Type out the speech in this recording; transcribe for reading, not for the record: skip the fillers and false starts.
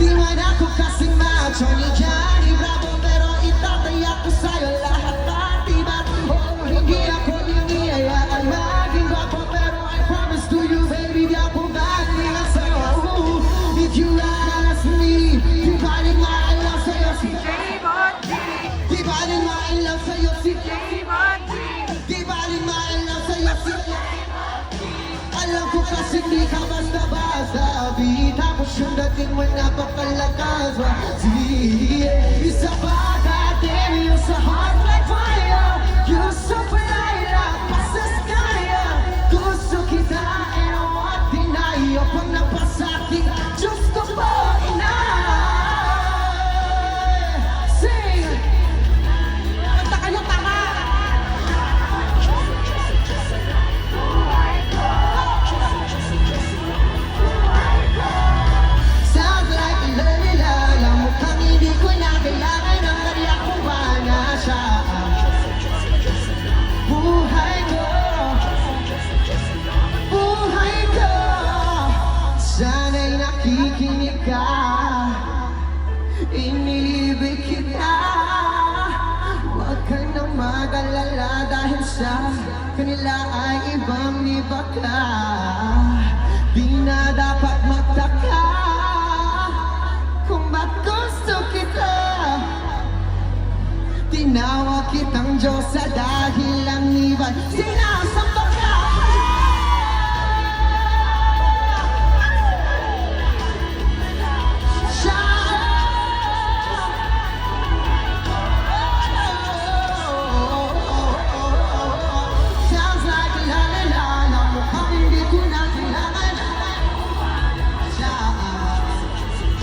Di man ako kasing macho ni Johnny Bravo, pero itataya ko sa'yo lahat pati ba't hindi ako nangiyayaan maging gwapo, pero I promise to you baby di ako galing sa'yo. If you ask me, di ba rin ma-I-love sa'yo si Di ba rin ma-I-love sa'yo si Di ba rin ma-I-love sa'yo si Alam ko kasi di ka basta-basta tapos yung dating mo napakalakas Isa pa dati yung sa heart like fire Gusto pa nahirap pa sa skaya Gusto kita and what deny pag napasakit Diyos ko po Sing! Kanta kayo tama! Sounds like a lalila Lang mukhang hindi ko na kailangan ng Maria kung ba na siya Buhay ko Buhay ko Sana'y nakikinig ka Inibig kita Huwag ka nang mag-alala Dahil sa kanila ay ibang iba ka Di na dapat magtaka Kung ba't gusto kita Tinawag kitang Diyosa dahil ang iba